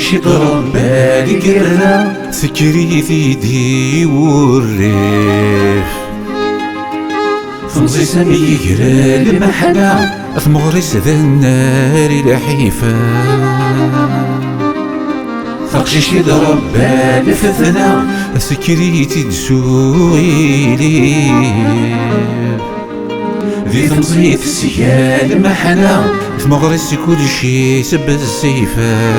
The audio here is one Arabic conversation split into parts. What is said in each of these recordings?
أقشيش يضرب بالي قرنا سكري في دي والريف فمزي سامي يقرا المحنة ثمغرس ذا النار لحيفا أقشيش يضرب بالي فتنا سكري تدسوي لي ذي تمزي في السيال محنة ثمغرس كل شي سب السيفا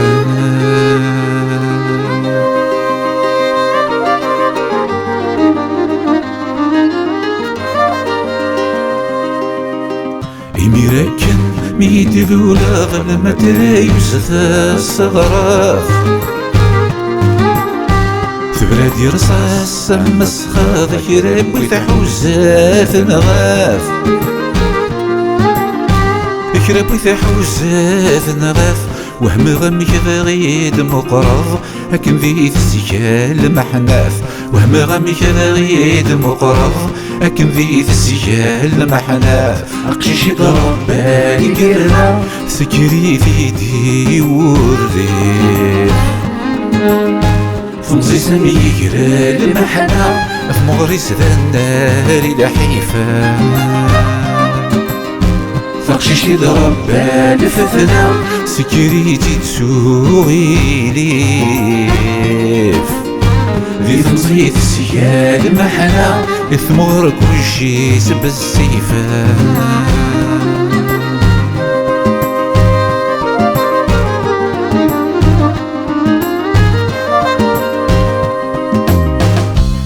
إميراكن ميدي ذولا ظلمة يوسف الصغراف ثبرادي رصاص مسخاض كراب ويتحوزات نغاف كراب ويتحوزات نغاف وهم غم كذا غيد مقرض لكن ذي السجال محناف وهم غم كذا غيد مقرض لكن ذي السجال محناف أقشيش يضرب بالي قرنا سكري في دي والريف فمزي سامي يقرا المحنة ثمغرس ذا النار لحيفا أقشيش يضرب بالي فتنا سكري تدسوي ليف ذي تمزي في السيال محنة ثمغر كل شي سب السيفا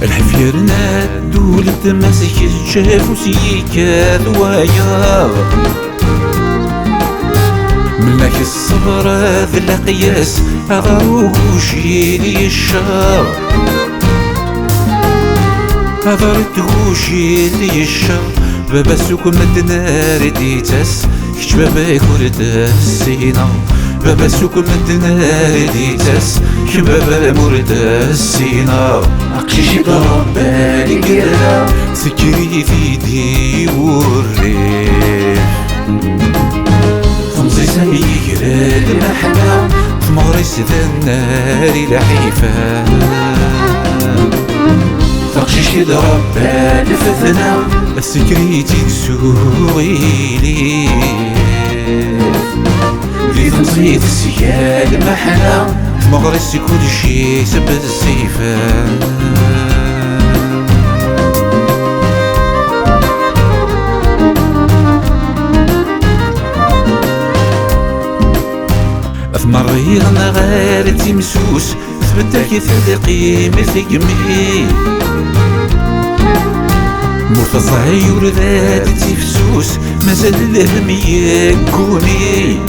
الحفيرنا دولة ماسك الجاف وسيكا ذوايا ملاك الصبر ذي القياس أغاروشي لي الشر أغارتوشي لي الشر بابا سوكم الدنار ديتاس كش بابا كورد السينا بابا سوكم الدنار ديتاس كش بابا مورد السينا أقشيش يضرب بالي قرنا سكري في دي والريف فمزي سامي يقرا المحنة ثمغرس ذا النار لحيفا أقشيش يضرب بالي فتنا السكري تدسوي لي ذي تمزي في السيال محنة ثمغرس كل شي سب السيفا ثمريغنا غير تمسوس ثبتك ثلقي مثل قمي مرتضى ذات تفسوس مازال الهم يكوني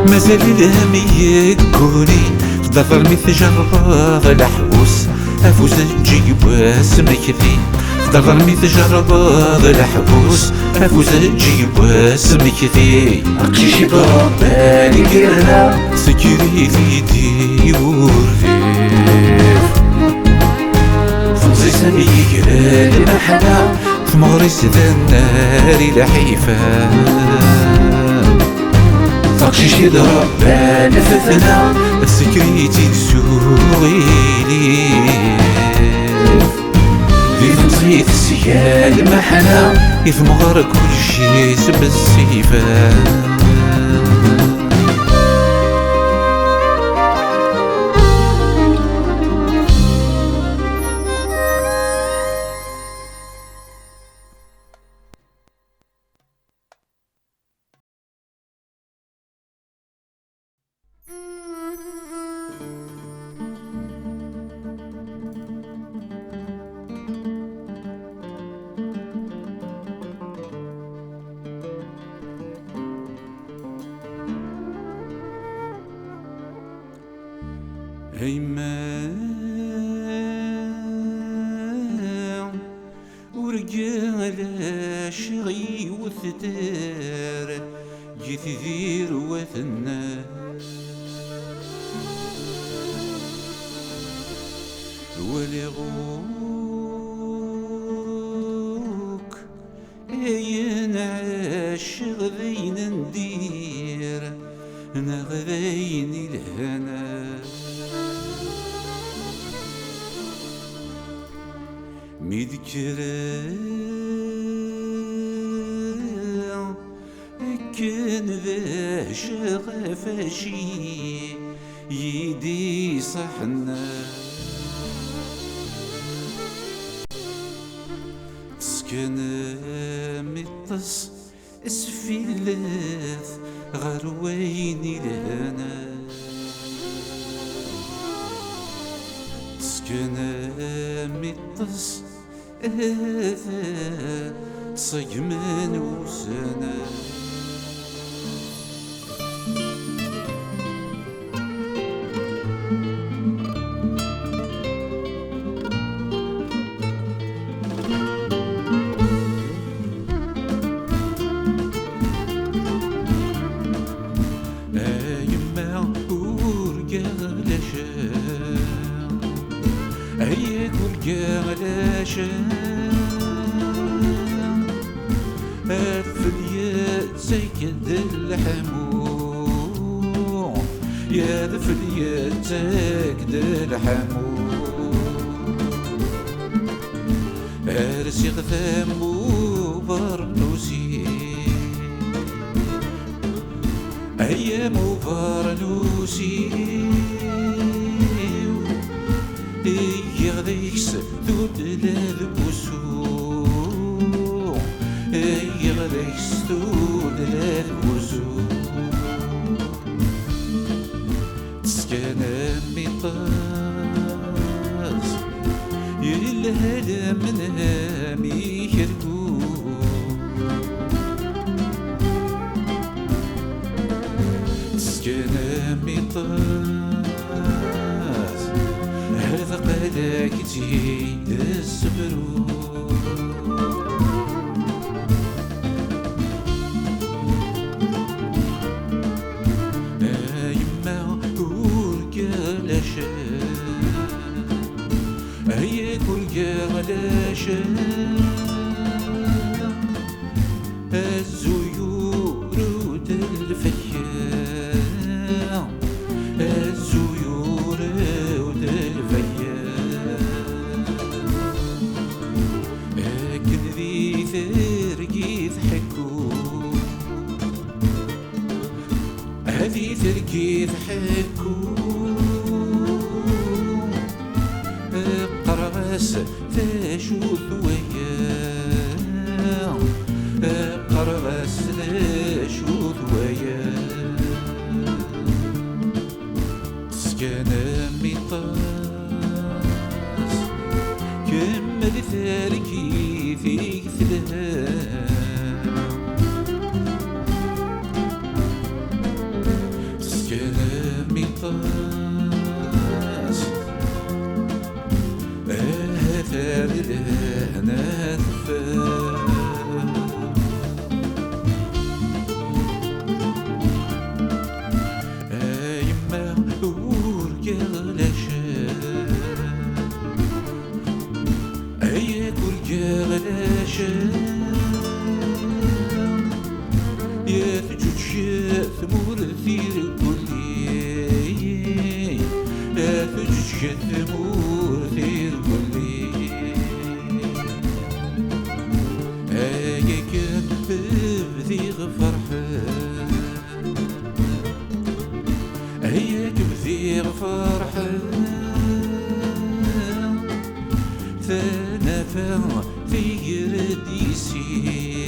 مازال الهم يكوني ضفر مثل جرباض الحبوس افوز تجيب واسمك ذي ضفر مثل جرباض الحبوس افوز تجيب واسمك ذي أقشيش يضرب بالي قرنا سكري في دي والريف فمزي سامي يقرا المحنة ثمغرس ذا النار لحيفا أقشيش يضرب بالي فتنا السكري تدسوي ليف ذي تمزي في السيال محنة يثمغر كل شي سب السيفا هيما ورجال شغي وثتار جيت ذير وثنا ولغوك اين عاشق ذين ندير نغيني الهنا مذكرة كان ذا شغفاشي يدي صحنا سكن متص اسفلات غرويني لهنا سكن متص هذا صيمن وسنا أيما ورقالشا أيك ورقالشا الفليات سيد الحمو يا الفليات سيد الحمو أرسي غثامو برنوسي أيام برنوسي يغذيكس دود للبسو يغذيكس دود للبسو تسكن ميطاس يلهد منها ميكركو تسكن ميطاس هذا قدك تزيد الزبرو يما ورقالشا هيك ورقالشا الزيور ودالفيا الزيور ودالفيا لكن ذي ثرقي ضحكو هذي ثرقي ضحكو قرغس تشوف ويا قرغس تشوف ويا تسكن ميطاس كمل ثاركي فيك ثلام تسكن ميطاس ثار لهنا ثفام يما ورقالشا أيك ورقالشا يا ثجوج ثمور ثير كلي يا ثجوج ثمور ثير كلي أيك بذي فرحة هيك بذيغ فرحة ثنفا في رديسي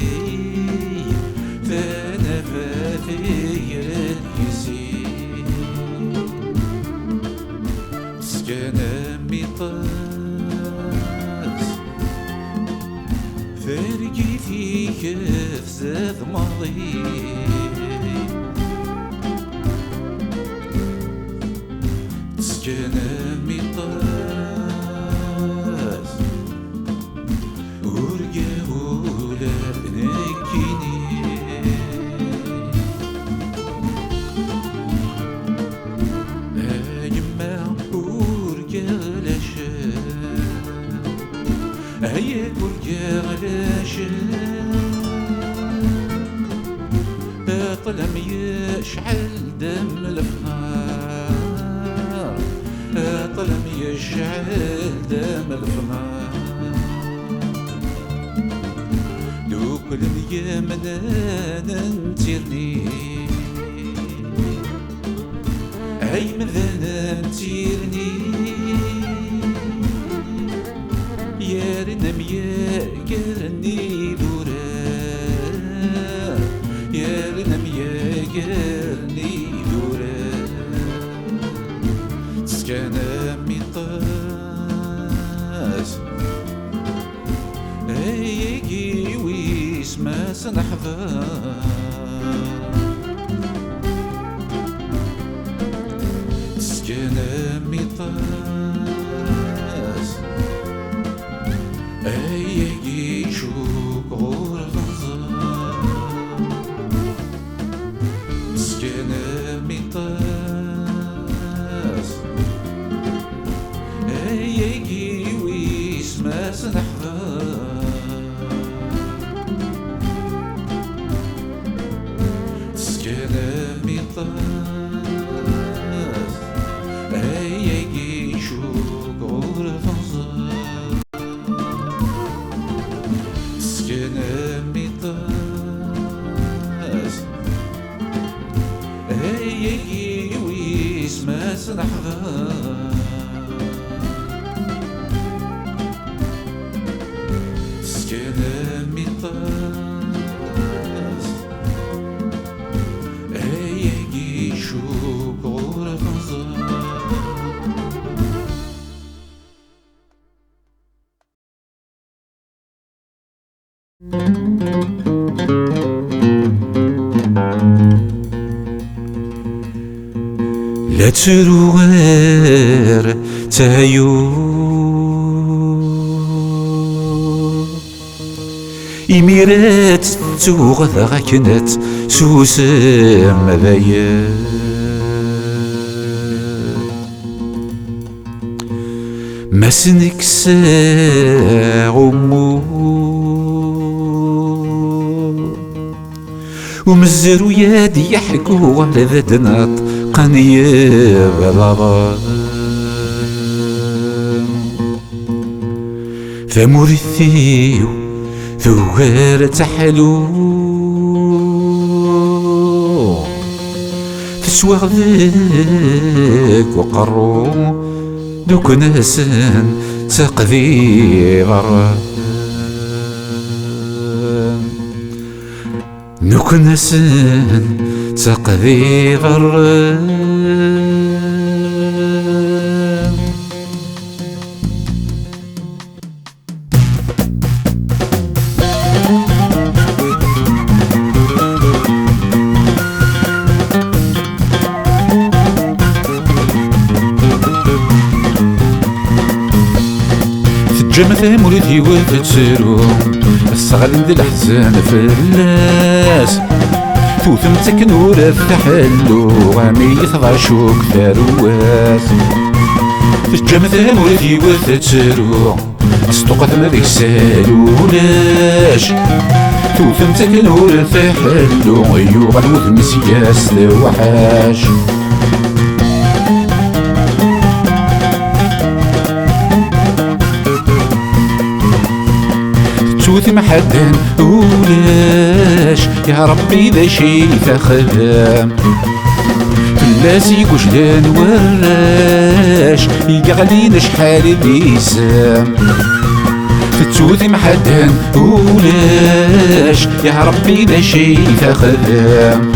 ثنفا في رديسي سكن ميطاس فرقي فيك فزاد ماضي تسكن ميطاس ورقا ولا نكيني يما ورقالشا هيك ورقالشا طلع مياه يشعل دم الفنار ظلم يشعل دم الفنار دوك اليمنا ننتيرني أي مذانا ننتيرني يا رنم يا قرني ذورا يا رنم يا قرني ذورا تسكانا ميطاس ايجي ويسما سنحضر تسكانا ميطاس ايجي شوق غور الغنزار تسكانا ميطاس ايجي ويسما سنحضر تسكانا ميطاس ايجي شوق غور الغنزار تسكانا ميطاس ايجي ويسما سنحضر تسكانا ميطاس ايجي شوق غور الغنزار لا تروغر تايو إميرات توغذ غاكنت سوسم ذايا ما سنكسا غمو ومزرو يادي يحكو على ذا دناط قنية بلابا فمورثيو ثوار تحلو تسواغ ذاك وقرو دوك ناسن تقذي غران دوك ناسن تقذي غران جمثة مولدي وفتسرو الصغل ذي الحزن فلاس توثم تكنور التحلو غامي يثغاشوك ثارواس في الجمثة مولدي وفتسرو استوقف ما ذيك سالولاش توثم تكنور التحلو ايوغ الوذ مسياس لوحاش توثي محدن ولاش يا ربي ذا شي تخدم فلاسي وجدان وراش يقغلين شحال بيسام توثي محدن ولاش يا ربي ذا شي تخدم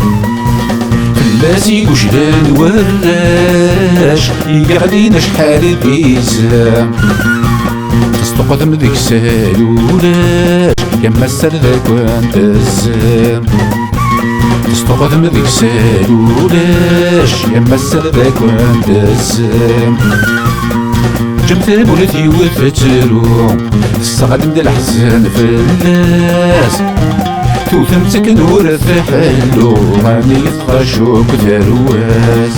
فلاسي وجدان وراش يقغلين شحال بيسام تستقدم ذيك سالولاش يما السردك وانت الزام تستقدم ذيك سالولاش يما السردك وانت الزام جمت مولتي وفترو تستقدم ذي الحزن فلاس توثم تكنور الثحلو غاني يثغاشوك ثارواس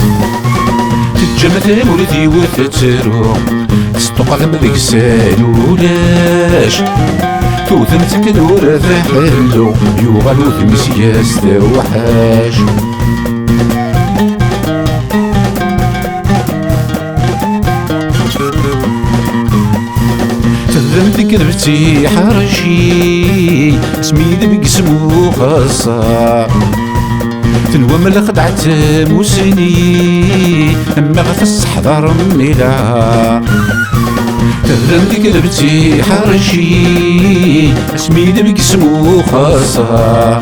تجمت مولتي وفترو تستقدم ذيك سالولاش توثمتك نور حلو يوغل وثمسياس توحاش تذمتك نبتي حرشي سميد بقسمو خاصة تنوى من الخدعة موسني اما غفص حضر ميلا تذمتك نبتي حرشي سميد بقسمو خاصة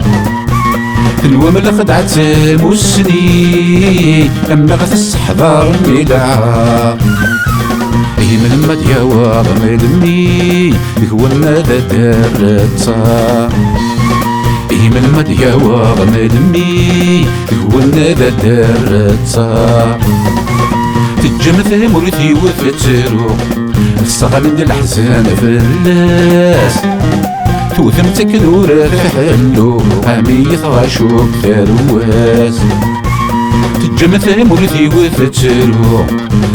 تنوى من الخدعة موسني اما غفص حضر ميلا من مديا وغملني هو ماذا درتها من مديا وغملني هو ماذا درتها تجمث مرثي وفترو الصغر من الأحزان في الناس توثمتك نور حلو عمي ثغاشوك ثرواس تجمث مرثي وفترو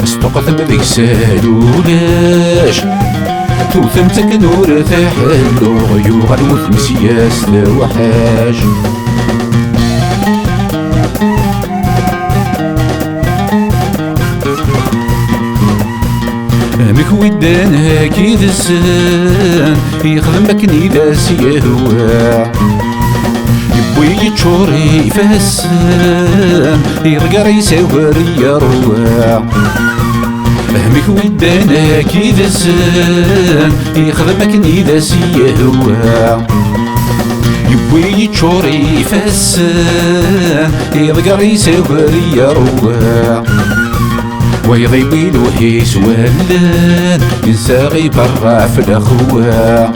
استقثم ذيك سالولاش توثمتك نور حلو يوغل وثمسياس لوحاش امك ودان هاكي ذسان يخدمك نيدا سيهوا يبوي تشوري يفسان يرقر يساور يروع همك ودانا كي دسان يخدمك نيدا سيهوا يبوي تشوري يفسان يرقر يساور يروع ويضيبي لوحيس ولان ينساغي برا في الاخوة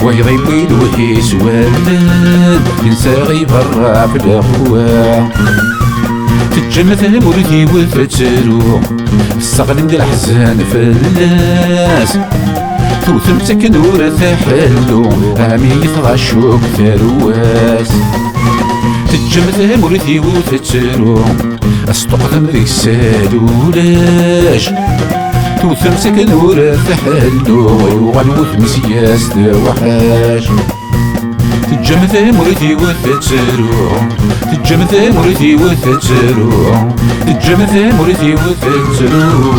ويضيبي لوحيس ولان ينساغي برا في الاخوة تتجمث مرثي وفترو الصغل ديال الحزان في الناس توثمتك نور حلو عمي يثغشوك ثرواس تتجمث مرثي وفترو استقدم ذيك السالولاش توثمتك نور حلو ويوغل وثمسياس توحاش تجمث مرثي وفترو تجمث مرثي وفترو تجمث مرثي وفترو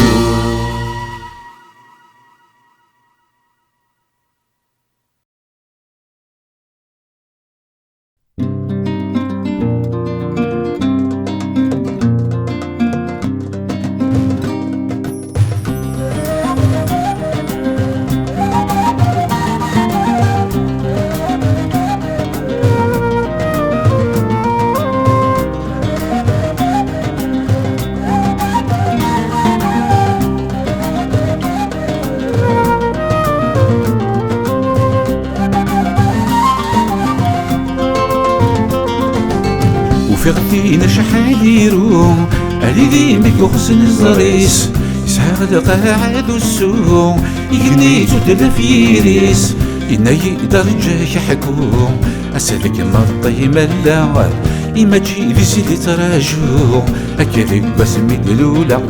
فغتينا شحال يرو علي ذيمك يخصن الزريس يسحق قاعد السوق يقنيتو تلفيريس إنا يقدر جاي حكوم أسألك مطي ملا إما تجي ذي سيدي تراجو أكذب بسمي دلولا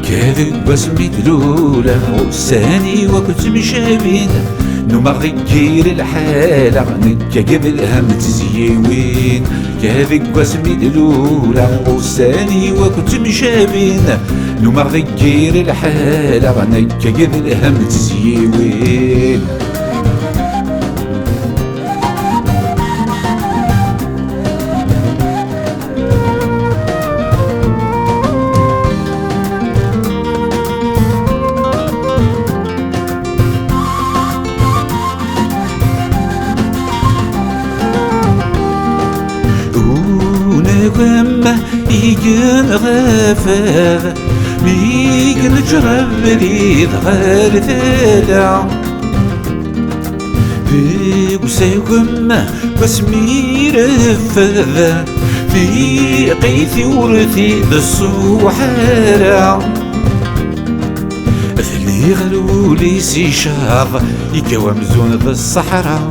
كذب بسمي دلولا وساني وكنت مشابين نوما غير الحالة نكا قبلها متزيوين كذب بسمي دلولا وساني وكنت مشابين نوما غير الحالة نكا قبلها متزيوين وما يجن غفاف ميجن جرب بريد غير ثلا في وسيكما بسمي رفاف في قيثي ورثي بالصوحارة اللي غلولي سي شاف يكوى مزون بالصحراء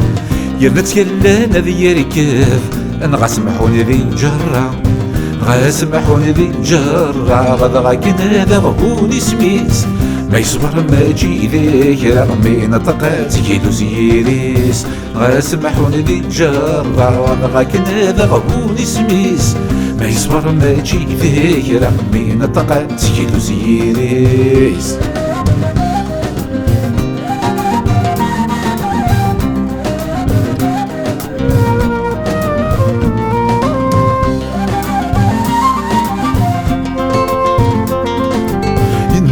يرنتكلان ذي يركف أنا غاسمحوني ذي جرة غاسمحوني ذي جرة غدا غاكن هذا غبوني سميت ما يصبر ما جي ذيك رغمي نطقات كيلو زيريس غاسمحون ذي الجرة غاكن هذا غبوني سميس ما يصبر ما جي ذيك رغمي نطقات كيلو زيريس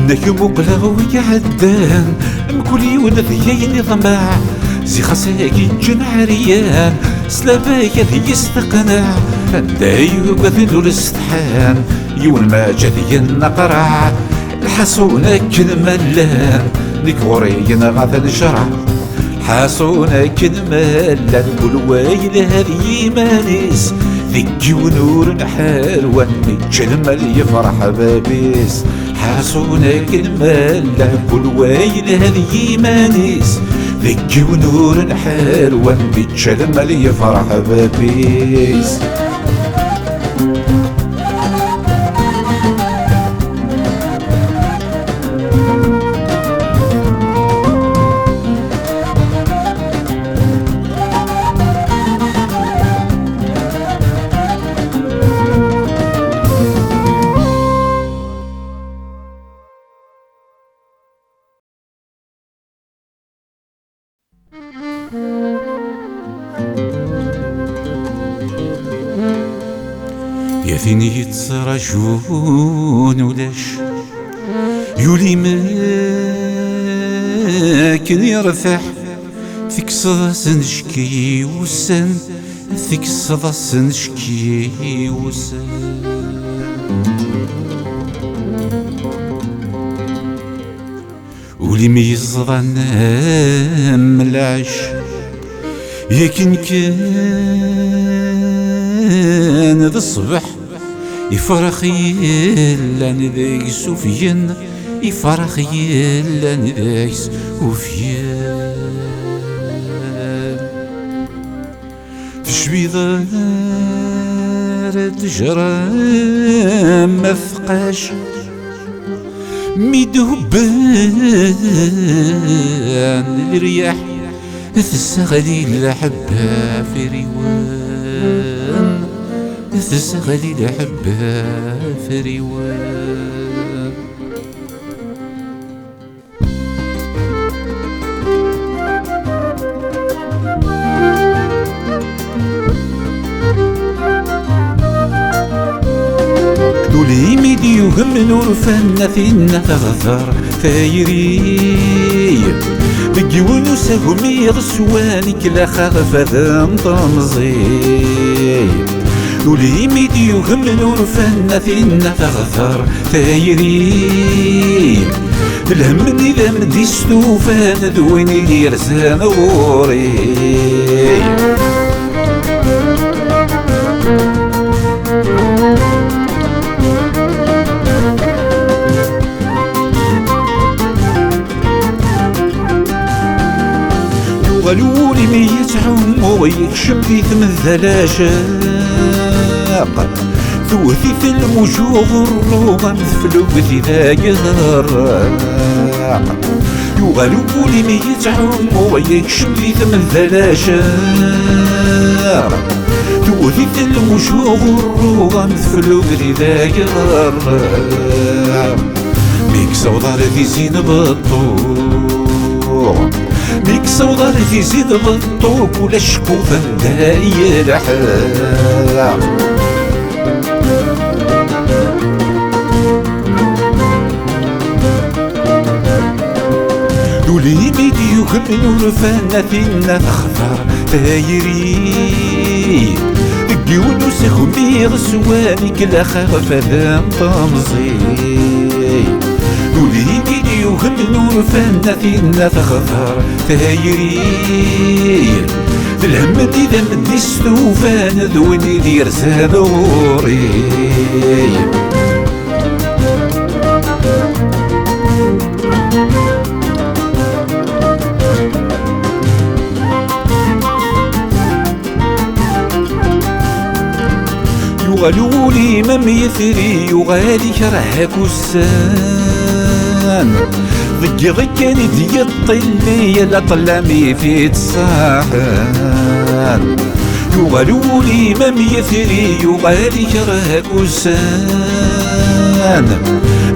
إنك مقلغ ويعدان مكولي ونذيين ضماع زي خساكي جن عريان سلابايا ذي يستقنع دايو قذلو الاستحان يون ما جذي النقرع الحصونك الملان نكورين غاث الشرع حصونك الملان كل وايل هذي مانيس ذكي ونور حلوان متجلمل يفرح بابيس حاسونك الملا كل وايل هذي مانيس ذكي ونور حلوان متجلمل يفرح بابيس يا فين يتراجون ولاش يولي ما كان يرفح فيك صداس نشكي وسن فيك صداس نشكي وسن ولي ميزضان ملاش ياكن كان ذا الصبح يفرخ يلان ذاك سوفيان يفرخ يلان ذاك سوفيان تشبيض تجرى ما ثقاش ميدهبان الرياح تسغلي الحبة في ريوان تسغلي الحبة في ريوان دولي ميدي وهم نور فن فينا تغذر ثايري بقي ونسهم يغسواني كلا خاف ذا مطمزي دولي ميدي وهم نور فن فينا تغذر ثايري الهم إذا مدي ستوفان دويني يرسان غوري غلولي ميت عمو ويكشم في ثمن ذلاشاق ثوثي في المجوغ الروغم فلوبتي ذا يغرق يغلولي ميت عمو ويكشم في ثمن ذلاشاق ثوثي في المجوغ الروغم فلوبتي ذا يغرق ميك صوضار في زين بالطور ميك صوضار في زيد بالطوب ولا شكوفة داية لحام دولي ميدي وخمن ورفانا فينا تخضر تايري دقيون وسخمي غسواني كلا خاف ذا مطمزي دولي ميدي وخمن ورفانا فينا تخضر تايري الهم إذا مدي ستوفان ذويني دير سادوري يغلولي مم يثري يغالي كرهك السان ضيق كان يطلي لا طلامي في تصاحن يغالوا لي ما ميثري يغالي كره كوسان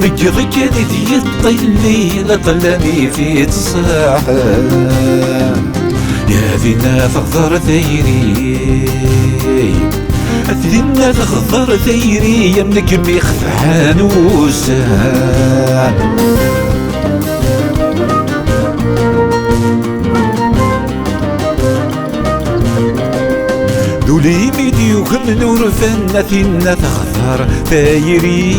ضيق كان يطلي لا طلامي في تصاحن يا ذينا تغدر ثيري ذينا تغدر ثيري يمنك ميخفحان وسان دولي ميديو كم نور فنا ثينا تغدر ثيري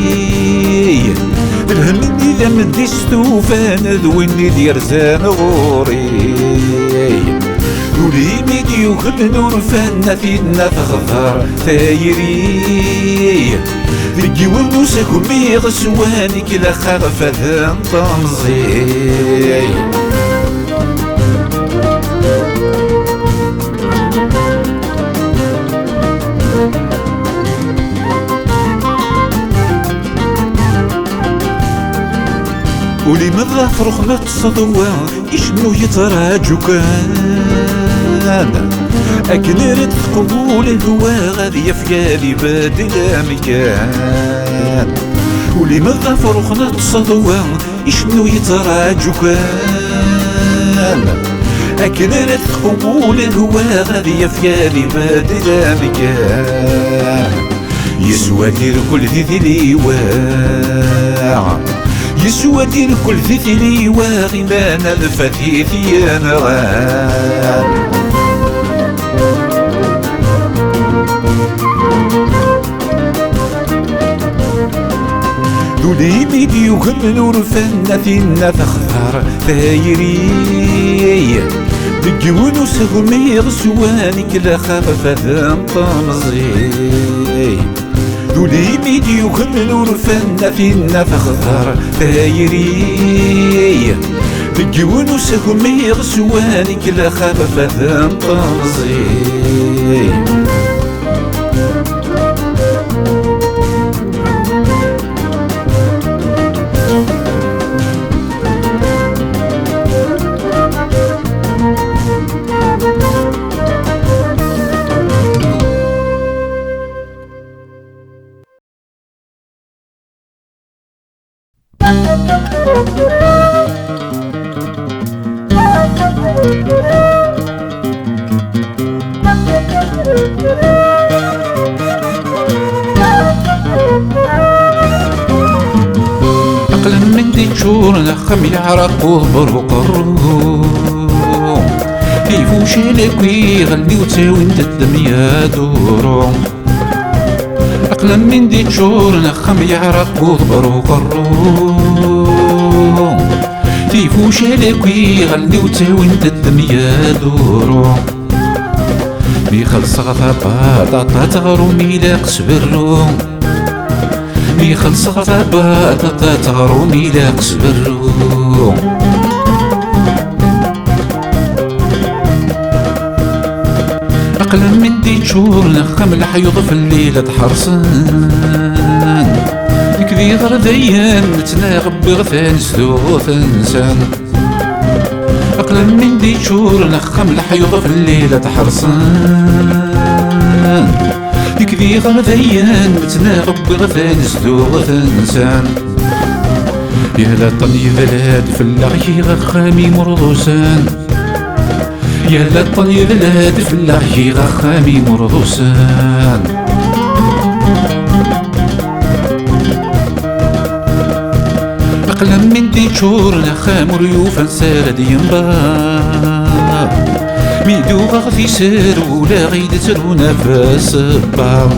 الهم إذا مديستو فانا ذويني دير زان غوري دولي ميديو كم نور فانا فينا تغدر ثايري ذكي ونوسكم يغسواني كلا خاف ذا طمزي ولي مذا فرخ نتصدوا يشنو يتراجو كان أكن رد قبول الهوا غادي يفيالي بادل مكان ولي مذا فرخ نتصدوا يشنو يتراجو كان أكن رد قبول الهوا غادي يفيالي بادل مكان يسوى دير كل ذي واع يسوى دير كل ثيثلي واغمان الفتيثي انا غان دولي ميديو كم نور فنا ثينا تخضر ثايري دقيون وسهمي غسواني كلا خاف ذا طمزي دولي ميديو كم نور فنا فينا تخضر ثايري دقيون وسهمي غسواني كلا خاف ذا طمزي أقلم من دي شور نخم يعرق وضبر وقرو كيفو شالك ويغلي وتاوي انت الدنيا دورو أقلم من دي شور نخم يعرق وضبر وقرو كيفو شالك ويغلي وتاوي انت الدنيا دورو بيخلص غضبا طاطا تغرو ميلاق سبرو بيخلص غضبا طاطا تغرو ميلاق سبرو أقلم من دي شور نخم الحيوض في الليلة حرصان كذي غرديان نتناغب بغثان سدوث انسان أقلم من دي شور نخم الحيوض في الليلة حرصان كذي غرديان نتناغب بغثان سدوث انسان يا لا طني بلاد في اللغي غخامي مرضوسان يا لا طني بلاد في اللغي غخامي مرضوسان أقلم من دي شور نخام ريوفا سارد ينبار ميدو غغفي سار ولا غيد ترو نفاس بار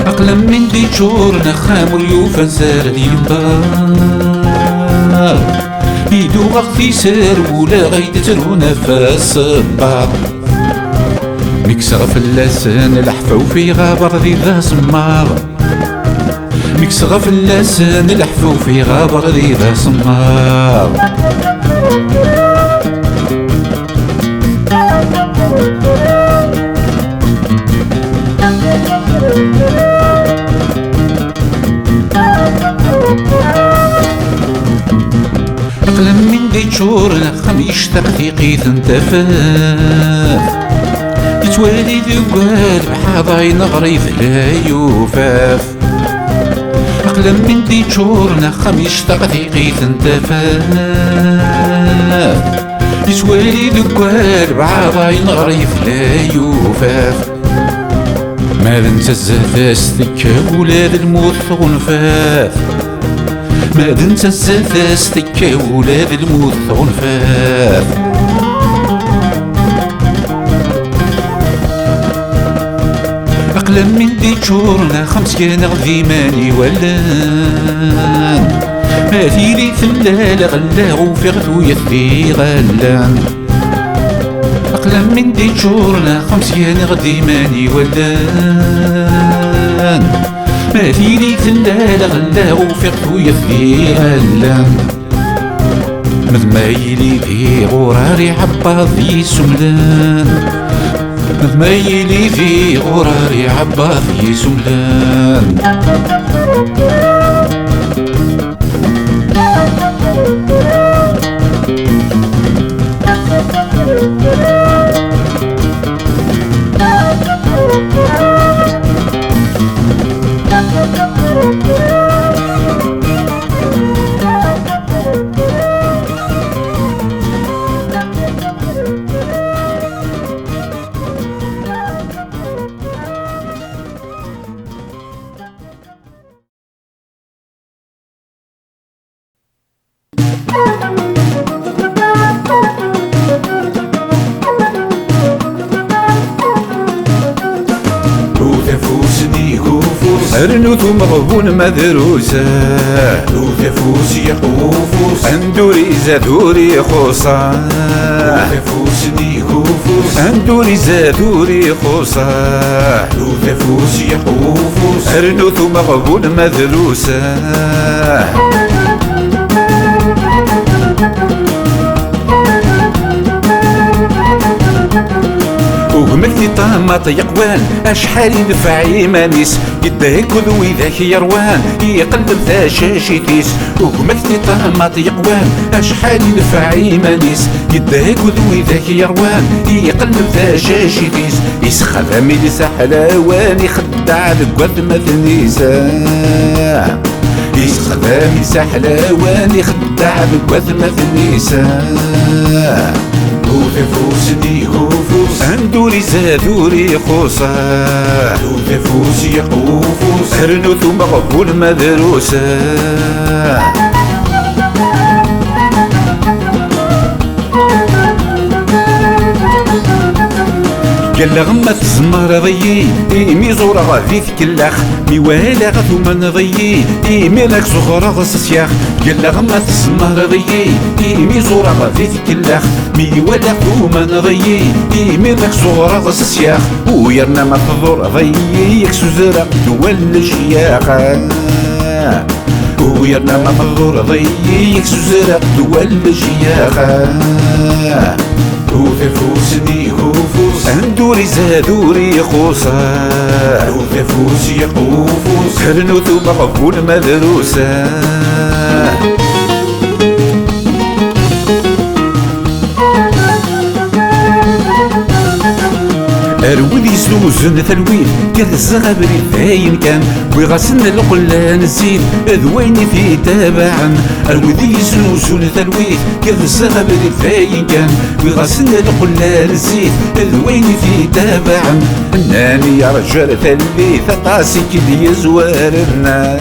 أقلم من دي شور نخام ريوفا سارد ينبار ميدو غغفي سار ولا غيد ترو نفاس بار مكسر في اللسان الحفا وفي غابر ذي ذا سمار مكسر في اللسان الحفا وفي غابر ذي ذا سمار تشورنا خم يشتاق ثقيت انتفاف يتوالي ذوال بحاضاين غريب لا يوفاف أقلم من دي تشورنا خم يشتاق ثقيت انتفاف يتوالي ذوال بحاضاين غريب لا يوفاف ماذا انت الزفاس ثكا ولاد الموت غنفاف ماذا انت الزفاس ثكا ولاد الموت غنفاف أقلم من دي تشورنا خمس كان غذي ماني ولان ماثي لي ثلال غلاغ في غدو يثي غلان أقلم من دي تشورنا خمس كان غدي ماني ولان ماثي لي ثلال غلاغ في غدو يثي غلان مذمايلي في غراري عباض يسملان مذمايلي في غراري عباض يسملان رنوث مغبون مدروسة وثفوس يقوفوس اندوري زادوري خوصا وثفوس نيكوفوس اندوري زادوري خوصا وثفوس يقوفوس رنوث مغبون مدروسة وقمتني طامط يقوان اشحال يدفع ايمانيس يدهك وذوي ذاك يروان يقلب ذا شاشيتيس وقمتني طامط يقوان اشحال يدفع ايمانيس يدهك وذوي ذاك يروان يقلب ذا شاشيتيس يسخذ ميليس حلاوان يخدع ذقوات مثنيسا يسخذ ميليس حلاوان يخدع ذقوات مثنيسا وثفوس نيكوفوس اندوري زادوري خوصا وثفوس يقوفوس رنوث مغبون مدروسة قال غما تزمر ضيي إيمي زورا غادي تكلاخ ميوالا غاثو من ضيي إيمي لك زغرا غسسياخ قال غما تزمر ضيي إيمي زورا غادي تكلاخ ميوالا غاثو من ضيي إيمي لك زغرا غسسياخ ويرنا ما تضر ضيي يكسو زرق دول الجياخ ويرنا ما تضر ضيي يكسو زرق دول الجياخ وثفوس نيكوفوس اندوري زادوري خوصا وثفوس يقوفوس رنوث مغبون مدروسة أرود يسلوزن ثلوين كالزغب رفاين كان ويغسن القلان الزيت ذويني في تابعا أرود يسلوزن ثلوين كالزغب رفاين كان ويغسن القلان الزيت ذويني في تابعا أناني يا رجال ثلث طاسي كدي يزوارنا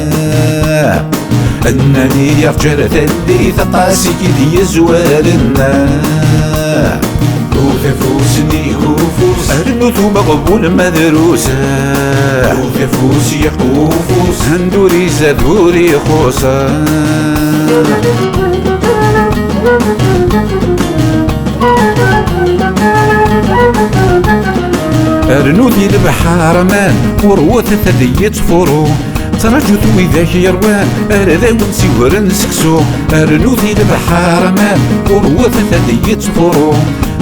أناني يا رجال ثلث طاسي كدي يزوارنا وثفوس نيكوفوس رنوث مغبون مدروسة وثفوس يقوفوس اندوري زادوري خوصا رنوثي البحار مان وروث ثدية فرو ترجو ذوي ذاك يروان أرذا ونسي ورنسكسو رنوثي البحار مان وروث ثدية فرو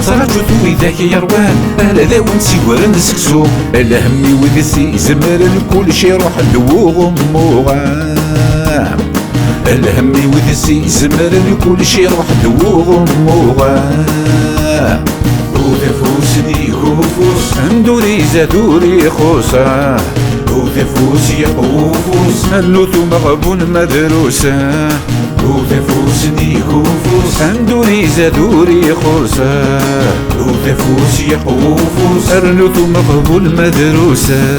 ترجو ذوي ذاك يروان أرذا ونسي ورنسكسو الهمي وذسي زمر الكل شي روح لو غموغام الهم وذسي زمر كل شي وحده وغموغه وذفوسني كوفوس ندوري زادوري خوسه وذفوس يقوفوس اللوث مغبون مدروسه وذفوسني كوفوس ندوري زادوري خوسه وذفوس يقوفوس اللوث مغبون مدروسه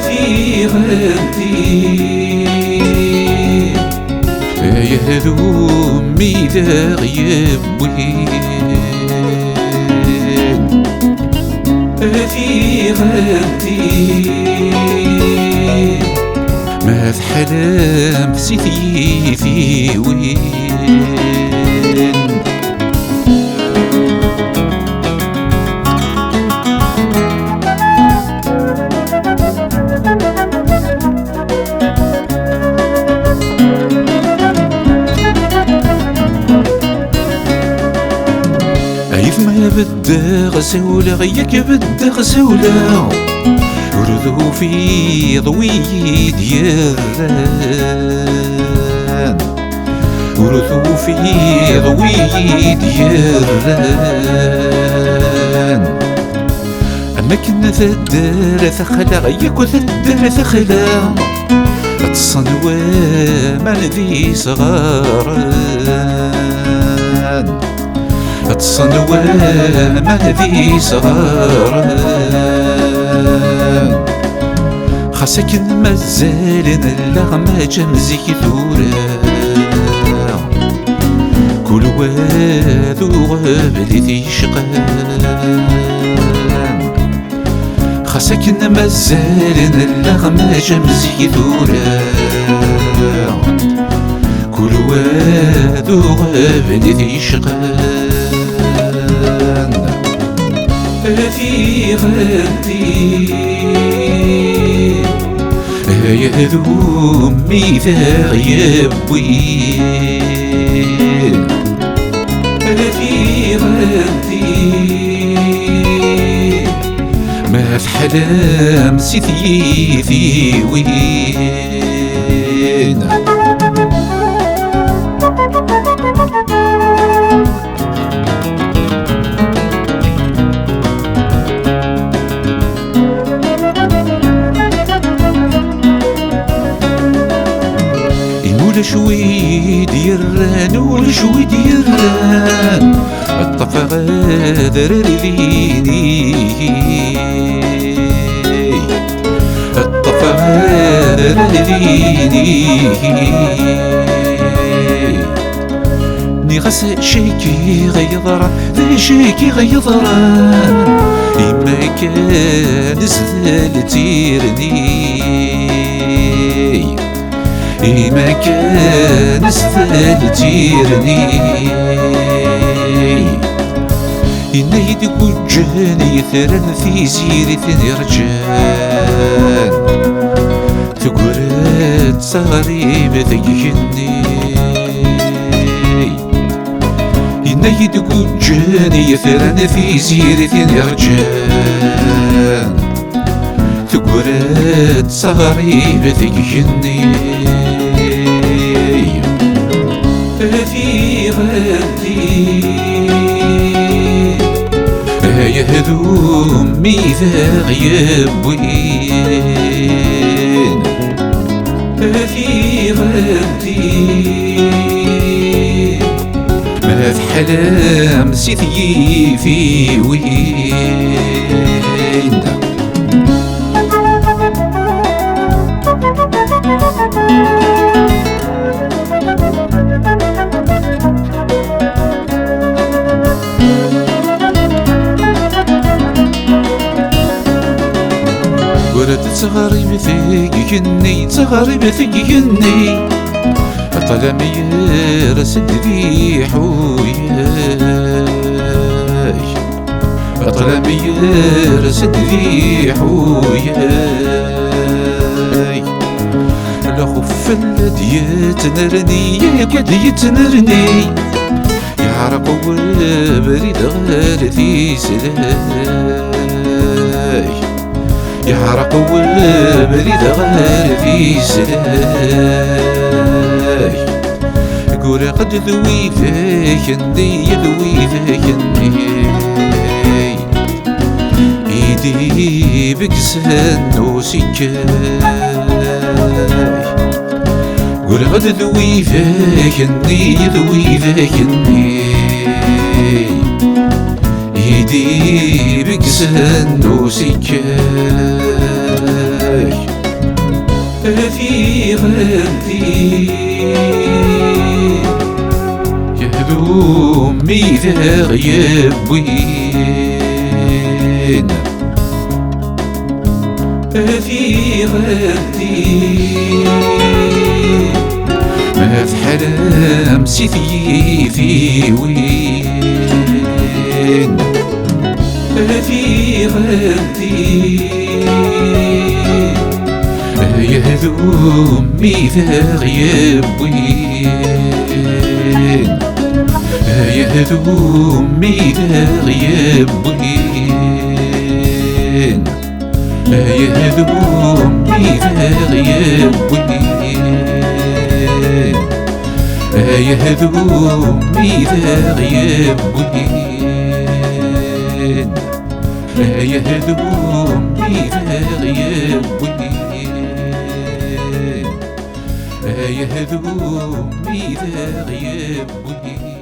في غدي يهدومي ذا يبوين في غدي ما في حلام سيثي في وين ما بدي غسولة غيك بدي غسولة ورذو في ضوي ديالان ورثو في ضوي ديالان أما كنا ثدر ثخلا غيك وثدر ثخلا الصنوى ما ندي صغاران الصنوى ما ذي صغاران خاصك مازال اللغمة جمزي ثورا كل واذو غابلي ذي شقان خاصك مازال اللغمة جمزي ثورا كل واذو غابلي ذي شقان في غدي يهدومي ذا يبوين في غدي ما في حلام سيثي في وين ولا شوي ديران ولا شوي ديران الطفا غادر رذيني الطفا غادر رذيني ني غس شيكي غيضرا ذا شيكي غيضرا إما كان زال تيرني إما كان زال تيرني إنا يدق وجاني ثرن في زيرة رجال تقرات صغري بذيني إنا يدق وجاني ثرن في زيرة رجال تقرات صغري بذيني في غدي يهدومي ذا يبوين في غدي ما في حلام سيثي في وين ورد تغريب ثقيني تغريب ثقيني طلمي رسد ذي حوياي طلمي رسد ذي حوياي لا خف الذي يتنرني قد يتنرني يعرق وبريد غير ذي سلاي يعرق وبريد غير ذي سلاي قولي قد ذوي ذاكني ذوي ذاكني ايدي بكسن وسكاي قولي قد ذوي ذاكني ذوي ذاكني ايدي بكسن وسكاي في غدي يهدوم ميثاق يبوين في غدي ما في حرام سيثي في وين في غدي يهدوم ميثاق يبوين يهدوم ميثاق يبوين يهدوم ميثاق يبوين يهدوم ميثاق يبوين يهدوم ميثاق يبوين يهدوم ميثاق يبوين